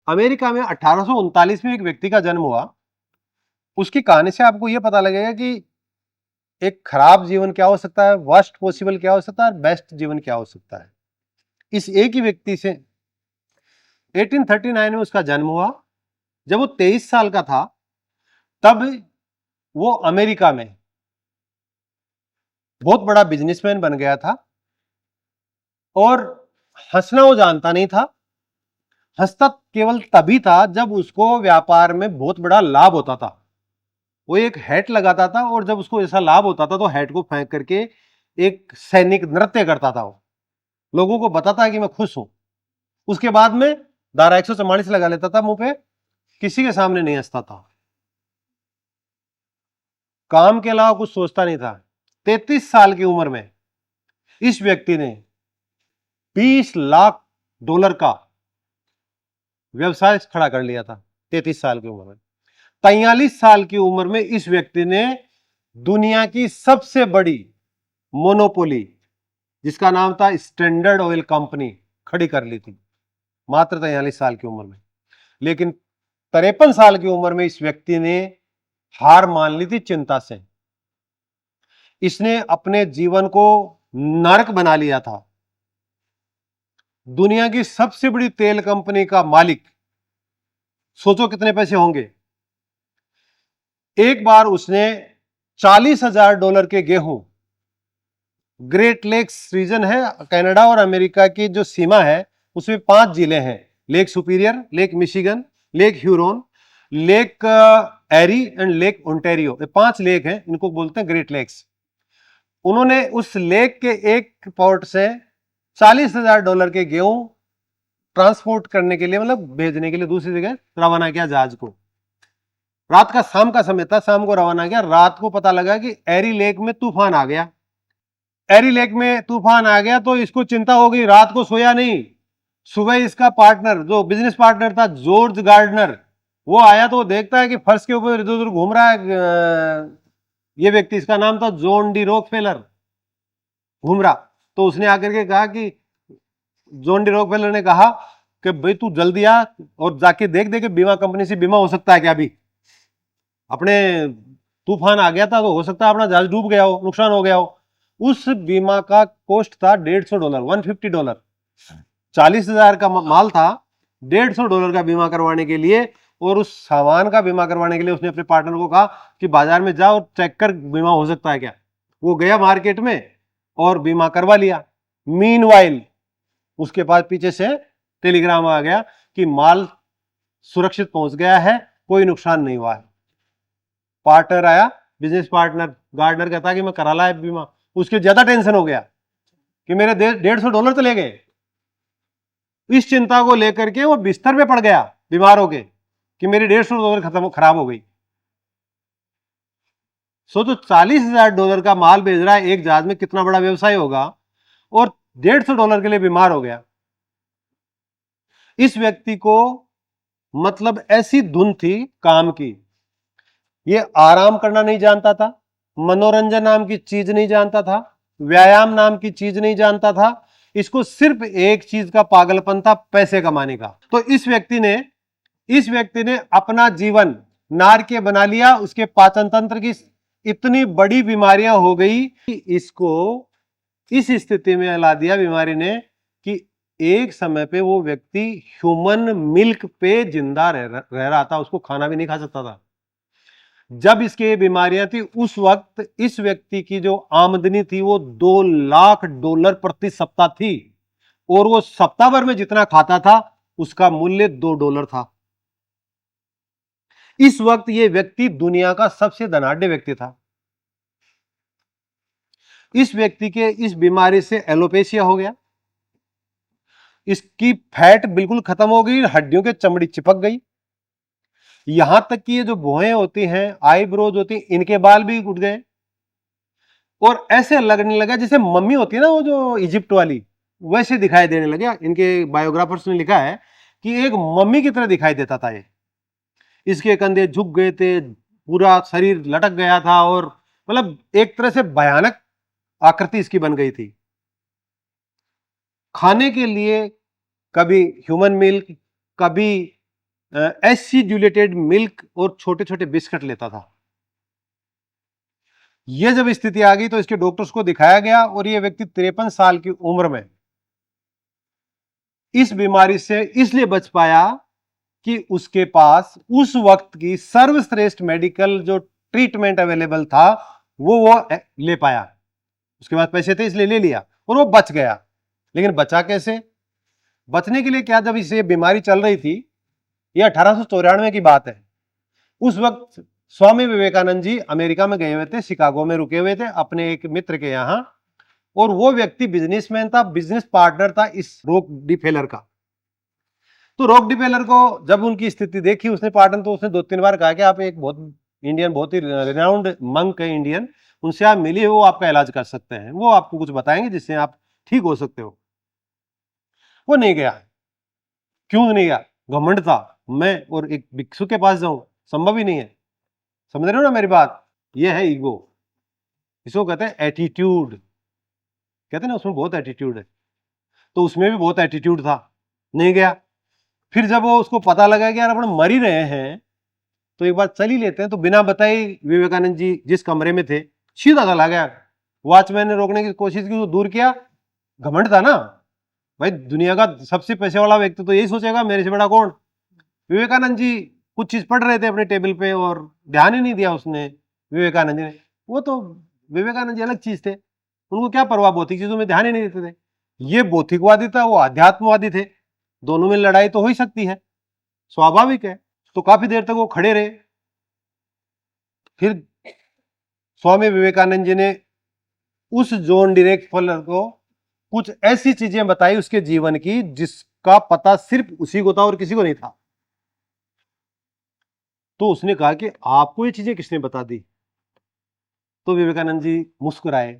America में 1839 में एक व्यक्ति का जन्म हुआ। उसकी कहानी से आपको यह पता लगेगा कि एक खराब जीवन क्या हो सकता है, वर्स्ट पॉसिबल क्या हो सकता है, बेस्ट जीवन क्या हो सकता है। इस एक ही व्यक्ति से 1839 में उसका जन्म हुआ। जब वो 23 साल का था तब वो अमेरिका में बहुत बड़ा बिजनेसमैन बन गया था। और हंसना वो जानता नहीं था। हंसता केवल तभी था जब उसको व्यापार में बहुत बड़ा लाभ होता था। वो एक हैट लगाता था और जब उसको ऐसा लाभ होता था तो हैट को फेंक करके एक सैनिक नृत्य करता था। वो लोगों को बताता है कि मैं खुश हूं। उसके बाद में धारा 144 लगा लेता था मुंह पे, किसी के सामने नहीं हंसता था, काम के अलावा कुछ सोचता नहीं था। 33 साल की उम्र में इस व्यक्ति ने $20 लाख का व्यवसाय खड़ा कर लिया था। 33 साल की उम्र में। 43 साल की उम्र में इस व्यक्ति ने दुनिया की सबसे बड़ी मोनोपोली, जिसका नाम था स्टैंडर्ड ऑयल कंपनी, खड़ी कर ली थी मात्र 43 साल की उम्र में। लेकिन 53 साल की उम्र में इस व्यक्ति ने हार मान ली थी चिंता से। इसने अपने जीवन को नरक बना लिया था। दुनिया की सबसे बड़ी तेल कंपनी का मालिक, सोचो कितने पैसे होंगे। एक बार उसने $40,000 के गेहूं, ग्रेट लेक्स रीजन है कनाडा और अमेरिका की जो सीमा है, उसमें 5 जिले हैं, Lake Superior, Lake Michigan, Lake Huron, Lake Erie and Lake Ontario. ये 5 लेक हैं, इनको बोलते हैं ग्रेट लेक्स। उन्होंने उस लेक के एक पोर्ट से $40,000 के गेहूं ट्रांसपोर्ट करने के लिए, मतलब भेजने के लिए दूसरी जगह रवाना किया जहाज को। रात का शाम का समय था, शाम को रवाना किया। रात को पता लगा कि एरी लेक में तूफान आ गया। एरी लेक में तूफान आ गया तो इसको चिंता हो गई, रात को सोया नहीं। सुबह इसका पार्टनर, जो बिजनेस पार्टनर था जॉर्ज गार्डनर, वो आया तो वो देखता है कि फर्श के ऊपर इधर उधर घूम रहा है ये व्यक्ति, इसका नाम था जॉन डी रॉकफेलर, घूम रहा। तो उसने आकर के कहा कि जॉन डी रॉकफेलर ने कहा कि भाई तू जल्दी आ और जाके देख दे कि बीमा कंपनी से बीमा हो सकता है क्या। अभी अपने तूफान आ गया था तो हो सकता है अपना जहाज डूब गया हो, नुकसान हो गया हो। उस बीमा का कॉस्ट था $150, $150। 40,000 का माल था, $150 का बीमा करवाने के लिए। और उस सामान का बीमा करवाने के लिए उसने अपने पार्टनर को कहा कि बाजार में जाओ चेक कर बीमा हो सकता है क्या। वो गया मार्केट में और बीमा करवा लिया। मीनवाइल उसके पास पीछे से टेलीग्राम आ गया कि माल सुरक्षित पहुंच गया है, कोई नुकसान नहीं हुआ है। पार्टनर आया, बिजनेस पार्टनर गार्डनर कहता कि मैं करा लाया बीमा। उसके ज्यादा टेंशन हो गया कि मेरे $150 चले गए। इस चिंता को लेकर के वो बिस्तर पे पड़ गया बीमार हो के कि मेरी $150 खत्म खराब हो गई। सोचो $40,000 का माल भेज रहा है एक जहाज में, कितना बड़ा व्यवसाय होगा, और $150 के लिए बीमार हो गया। इस व्यक्ति को मतलब ऐसी धुन थी काम की, ये आराम करना नहीं जानता था, मनोरंजन नाम की चीज नहीं जानता था, व्यायाम नाम की चीज नहीं जानता था। इसको सिर्फ एक चीज का पागलपन था, पैसे कमाने का। तो इस व्यक्ति ने अपना जीवन नारकीय बना लिया। उसके पाचन तंत्र की इतनी बड़ी बीमारियां हो गई कि इसको इस स्थिति में ला दिया बीमारी ने कि एक समय पे वो व्यक्ति ह्यूमन मिल्क पे जिंदा रह रहा था, उसको खाना भी नहीं खा सकता था। जब इसकी बीमारियां थी उस वक्त इस व्यक्ति की जो आमदनी थी वो $2 लाख प्रति सप्ताह थी, और वो सप्ताह भर में जितना खाता था उसका मूल्य $2 था। इस वक्त ये व्यक्ति दुनिया का सबसे धनाढ्य व्यक्ति था। इस व्यक्ति के इस बीमारी से एलोपेशिया हो गया, इसकी फैट बिल्कुल खत्म हो गई, हड्डियों के चमड़ी चिपक गई, यहां तक कि ये जो भौहें होती हैं, आईब्रोज होती हैं, इनके बाल भी उठ गए। और ऐसे लगने लगा जैसे मम्मी होती है ना, वो जो इजिप्ट वाली, वैसे दिखाई देने लगे। इनके बायोग्राफर्स ने लिखा है कि एक मम्मी की तरह दिखाई देता था ये। इसके कंधे झुक गए थे, पूरा शरीर लटक गया था, और मतलब एक तरह से भयानक आकृति इसकी बन गई थी। खाने के लिए कभी ह्यूमन मिल्क, कभी एसिड्यूलेटेड मिल्क और छोटे छोटे बिस्किट लेता था। यह जब स्थिति आ गई तो इसके डॉक्टर्स को दिखाया गया और यह व्यक्ति 53 साल की उम्र में इस बीमारी से इसलिए बच पाया कि उसके पास उस वक्त की सर्वश्रेष्ठ मेडिकल जो ट्रीटमेंट अवेलेबल था वो ले पाया। उसके पास पैसे थे इसलिए ले लिया और वो बच गया। लेकिन बचा कैसे? बचने के लिए क्या, जब इसे बीमारी चल रही थी, यह 1894 की बात है। उस वक्त स्वामी विवेकानंद जी अमेरिका में गए हुए थे, शिकागो में रुके हुए थे अपने एक मित्र के यहां, और वो व्यक्ति बिजनेसमैन था, बिजनेस पार्टनर था इस रॉक डिफेलर का। तो रॉक डिफेलर को जब उनकी स्थिति देखी उसने पार्टनर, तो उसने 2-3 बार कहा कि आप एक बहुत ही रिनाउंड मंक है इंडियन, उनसे आप मिलिए, वो आपका इलाज कर सकते हैं, वो आपको कुछ बताएंगे जिससे आप ठीक हो सकते हो। वो नहीं गया। क्यों नहीं गया? घमंड था, मैं और एक भिक्षु के पास जाऊं, संभव ही नहीं है। समझ रहे हो ना मेरी बात? ये है ईगो, इसको कहते हैं एटीट्यूड। कहते हैं ना उसमें बहुत एटीट्यूड है, तो उसमें भी बहुत एटीट्यूड था, नहीं गया। फिर जब वो उसको पता लगा कि यार अपन मर ही रहे हैं तो एक बार चल ही लेते हैं, तो बिना बताए विवेकानंद जी जिस कमरे में थे सीधा चला गया। वॉचमैन ने रोकने की कोशिश की, तो दूर किया। घमंड था ना भाई, दुनिया का सबसे पैसे वाला व्यक्ति तो यही सोचेगा मेरे से बड़ा कौन। विवेकानंद जी कुछ चीज पढ़ रहे थे अपने टेबल पे और ध्यान ही नहीं दिया उसने, विवेकानंद जी ने। वो तो विवेकानंद जी अलग चीज थे, उनको क्या परवाह, भौतिक चीजों में ध्यान ही नहीं देते थे। ये भौतिकवादी था, वो आध्यात्मवादी थे, दोनों में लड़ाई तो हो ही सकती है, स्वाभाविक है। तो काफी देर तक वो खड़े रहे। फिर स्वामी विवेकानंद जी ने उस जॉन डीरेक फलर को कुछ ऐसी चीजें बताई उसके जीवन की जिसका पता सिर्फ उसी को था और किसी को नहीं था। तो उसने कहा कि आपको ये चीजें किसने बता दी? तो विवेकानंद जी मुस्कुराए,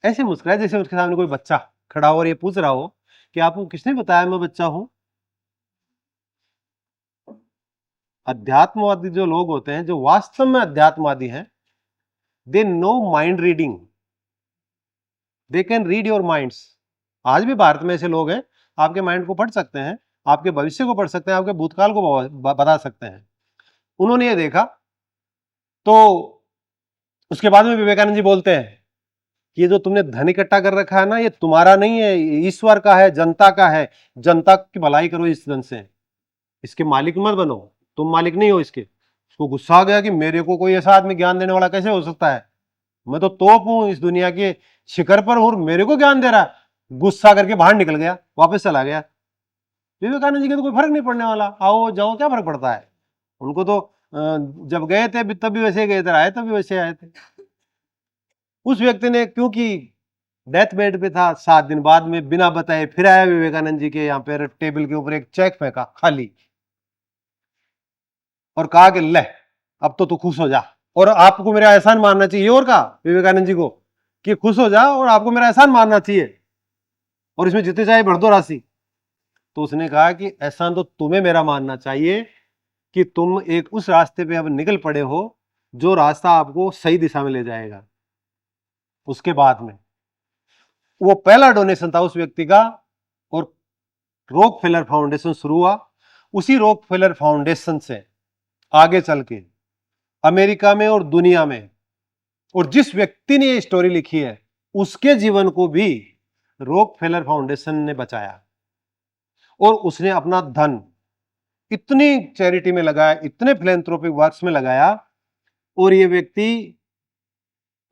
ऐसे मुस्कुराए जैसे उसके सामने कोई बच्चा खड़ा हो और ये पूछ रहा हो कि आपको किसने बताया मैं बच्चा हूं। अध्यात्मवादी जो लोग होते हैं, जो वास्तव में अध्यात्मवादी हैं, they know mind reading, they can read your minds. आज भी भारत में ऐसे लोग हैं, आपके माइंड को पढ़ सकते हैं, आपके भविष्य को पढ़ सकते हैं, आपके भूतकाल को बता सकते हैं। उन्होंने ये देखा। तो उसके बाद में विवेकानंद जी बोलते हैं कि ये जो तुमने धन इकट्ठा कर रखा है ना, ये तुम्हारा नहीं है, ईश्वर का है, जनता का है। जनता की भलाई करो इस धन से, इसके मालिक मत बनो, तुम मालिक नहीं हो इसके। उसको गुस्सा आ गया कि मेरे को कोई ऐसा आदमी ज्ञान देने वाला कैसे हो सकता है, मैं तो तोप हूं, इस दुनिया के शिखर पर हूं, मेरे को ज्ञान दे रहा है। गुस्सा करके बाहर निकल गया, वापस चला गया। विवेकानंद जी के तो कोई फर्क नहीं पड़ने वाला, आओ जाओ क्या फर्क पड़ता है उनको। तो जब गए थे तब भी वैसे गए थे, आए तब भी वैसे आए थे। उस व्यक्ति ने, क्योंकि डेथ बेड पे था, 7 दिन बाद में बिना बताए फिर आया विवेकानंद जी के यहाँ पे, टेबल के ऊपर एक चेक फेंका खाली और कहा कि ले अब तो तू खुश हो जा और आपको मेरा एहसान मानना चाहिए। और कहा विवेकानंद जी को कि खुश हो जा और आपको मेरा एहसान मानना चाहिए और इसमें जितने चाहे भर दो राशि। तो उसने कहा कि एहसान तो तुम्हें मेरा मानना चाहिए कि तुम एक उस रास्ते पे अब निकल पड़े हो जो रास्ता आपको सही दिशा में ले जाएगा। उसके बाद में वो पहला डोनेशन था उस व्यक्ति का और रॉकफेलर फाउंडेशन शुरू हुआ। उसी रॉकफेलर फाउंडेशन से आगे चल के अमेरिका में और दुनिया में, और जिस व्यक्ति ने ये स्टोरी लिखी है उसके जीवन को भी रॉकफेलर फाउंडेशन ने बचाया और उसने अपना धन इतनी चैरिटी में लगाया, इतने फिलैंथ्रोपिक वर्क्स में लगाया। और ये व्यक्ति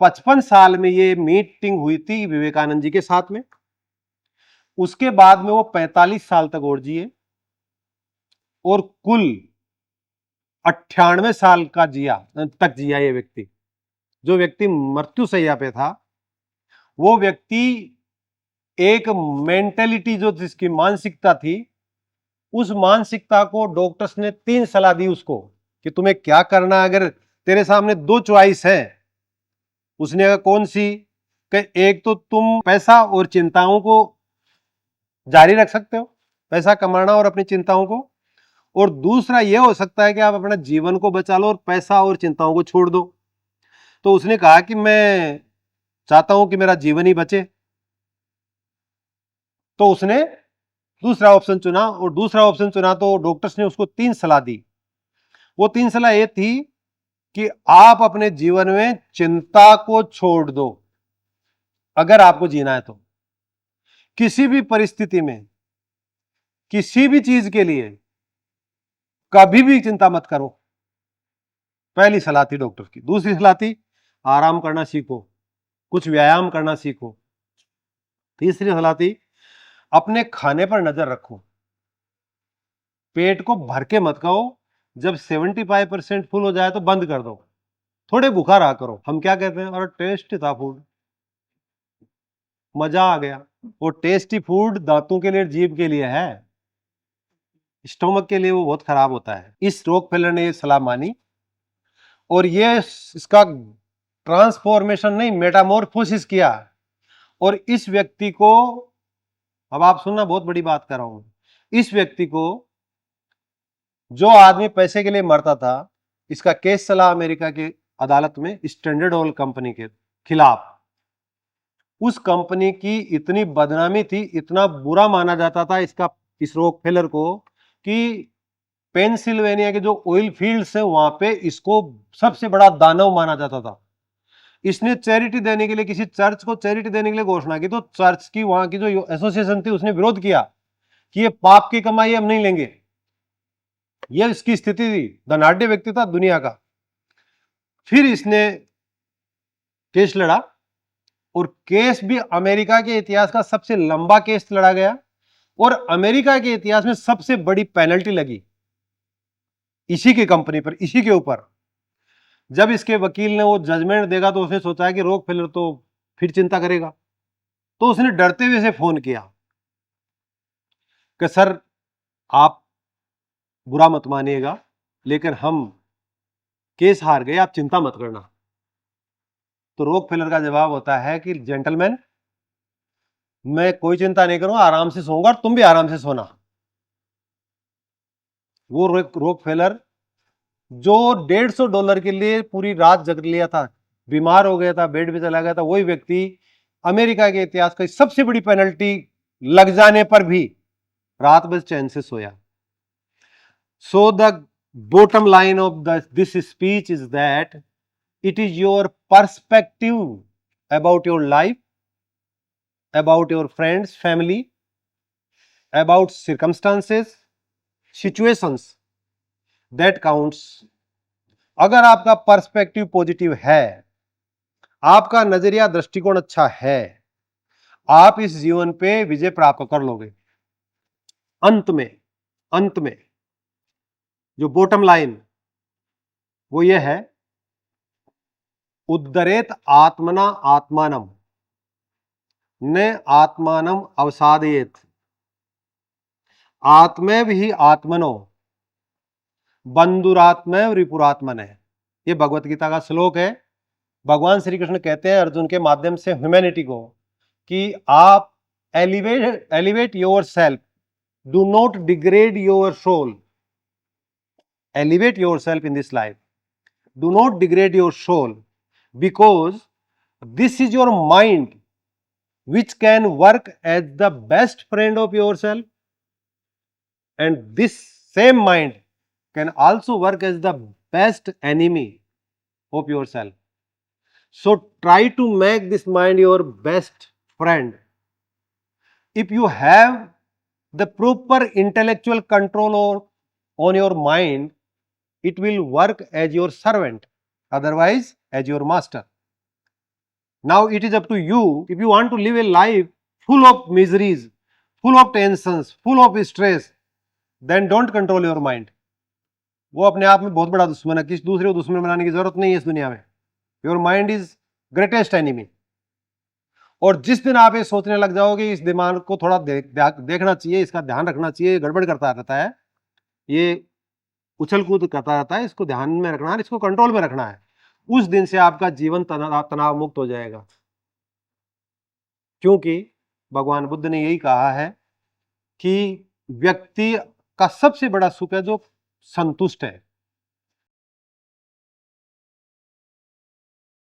55 साल में ये मीटिंग हुई थी विवेकानंद जी के साथ में। उसके बाद में वो 45 साल तक और जिए और कुल 98 साल का तक जिया ये व्यक्ति। जो व्यक्ति मृत्युशैया पे था वो व्यक्ति एक मेंटेलिटी जो जिसकी मानसिकता थी, उस मानसिकता को डॉक्टर्स ने 3 सलाह दी उसको कि तुम्हें क्या करना है। अगर तेरे सामने 2 चॉइस है, उसने कहा कौन सी? कि एक तो तुम पैसा और चिंताओं को जारी रख सकते हो, पैसा कमाना और अपनी चिंताओं को, और दूसरा यह हो सकता है कि आप अपना जीवन को बचा लो और पैसा और चिंताओं को छोड़ दो। तो उसने कहा कि मैं चाहता हूं कि मेरा जीवन ही बचे। तो उसने दूसरा ऑप्शन चुना, और दूसरा ऑप्शन चुना तो डॉक्टर्स ने उसको 3 सलाह दी। वो 3 सलाह ये थी कि आप अपने जीवन में चिंता को छोड़ दो, अगर आपको जीना है तो। किसी भी परिस्थिति में, किसी भी चीज के लिए कभी भी चिंता मत करो, पहली सलाह थी डॉक्टर की। दूसरी सलाह थी आराम करना सीखो, कुछ व्यायाम करना सीखो। तीसरी सलाह थी अपने खाने पर नजर रखो, पेट को भर के मत खाओ, जब 75% फुल हो जाए तो बंद कर दो, थोड़े भूखा रहा करो। हम क्या कहते हैं, और टेस्टी था फूड, मजा आ गया। वो टेस्टी फूड दांतों के लिए, जीभ के लिए है, स्टोमक के लिए वो बहुत खराब होता है। इस रॉकफेलर ने ये सलाह मानी, और ये इसका ट्रांसफॉर्मेशन नहीं, मेटामॉर्फोसिस किया। और इस व्यक्ति को, अब आप सुनना, बहुत बड़ी बात कर रहा हूं, इस व्यक्ति को, जो आदमी पैसे के लिए मरता था, इसका केस चला अमेरिका के अदालत में स्टैंडर्ड ऑयल कंपनी के खिलाफ। उस कंपनी की इतनी बदनामी थी, इतना बुरा माना जाता था इस रॉकफेलर को, कि पेंसिल्वेनिया के जो ऑयल फील्ड्स है वहां पे इसको सबसे बड़ा दानव माना जाता था। इसने चैरिटी देने के लिए, किसी चर्च को चैरिटी देने के लिए घोषणा की, तो चर्च की वहां की जो एसोसिएशन थी उसने विरोध किया कि ये पाप की कमाई हम नहीं लेंगे। ये इसकी स्थिति थी, धनाढ़ व्यक्ति था दुनिया का। फिर इसने केस लड़ा, और केस भी अमेरिका के इतिहास का सबसे लंबा केस लड़ा गया, और अमेरिका के इतिहास में सबसे बड़ी पेनल्टी लगी इसी की कंपनी पर, इसी के ऊपर। जब इसके वकील ने वो जजमेंट देगा तो उसने सोचा है कि रॉकफेलर तो फिर चिंता करेगा, तो उसने डरते हुए से फोन किया कि सर आप बुरा मत मानिएगा, लेकिन हम केस हार गए, आप चिंता मत करना। तो रॉकफेलर का जवाब होता है कि जेंटलमैन, मैं कोई चिंता नहीं करूंगा, आराम से सोऊंगा, और तुम भी आराम से सोना। वो रॉकफेलर जो $150 के लिए पूरी रात जग लिया था, बीमार हो गया था, बेड पे चला गया था, वही व्यक्ति अमेरिका के इतिहास की सबसे बड़ी पेनल्टी लग जाने पर भी रात भर चैन से सोया। So the bottom line of this speech is that it is your perspective about your life, about your friends, family, about circumstances, situations that counts. अगर आपका पर्सपेक्टिव पॉजिटिव है, आपका नजरिया दृष्टिकोण अच्छा है, आप इस जीवन पे विजय प्राप्त कर लोगे। अंत में जो बॉटम लाइन वो ये है, उद्धरेत आत्मना आत्मानम न आत्मानम अवसादयेत आत्मैव ही आत्मनो बंधुरात्मैव रिपुरात्मन है। ये भगवत गीता का श्लोक है। भगवान श्री कृष्ण कहते हैं अर्जुन के माध्यम से ह्यूमैनिटी को कि आप elevate yourself, do not degrade your soul, elevate yourself in this life, do not degrade your soul, because this is your mind which can work as the best friend of yourself, and this same mind can also work as the best enemy of yourself. So try to make this mind your best friend. If you have the proper intellectual control on your mind, it will work as your servant, otherwise as your master. Now it is up to you. If you want to live a life full of miseries, full of tensions, full of stress, then don't control your mind. वो अपने आप में बहुत बड़ा दुश्मन है, किसी दूसरे को दुश्मन बनाने की जरूरत नहीं है इस दुनिया में। Your mind is greatest enemy. और जिस दिन आप ये सोचने लग जाओगे इस दिमाग को थोड़ा देखना चाहिए, इसका ध्यान रखना चाहिए, गड़बड़ करता रहता है, ये उछल कूद करता रहता है, इसको ध्यान में रखना है, इसको कंट्रोल में रखना है, उस दिन से आपका जीवन तनाव मुक्त हो जाएगा। क्योंकि भगवान बुद्ध ने यही कहा है कि व्यक्ति का सबसे बड़ा सुख है जो संतुष्ट है।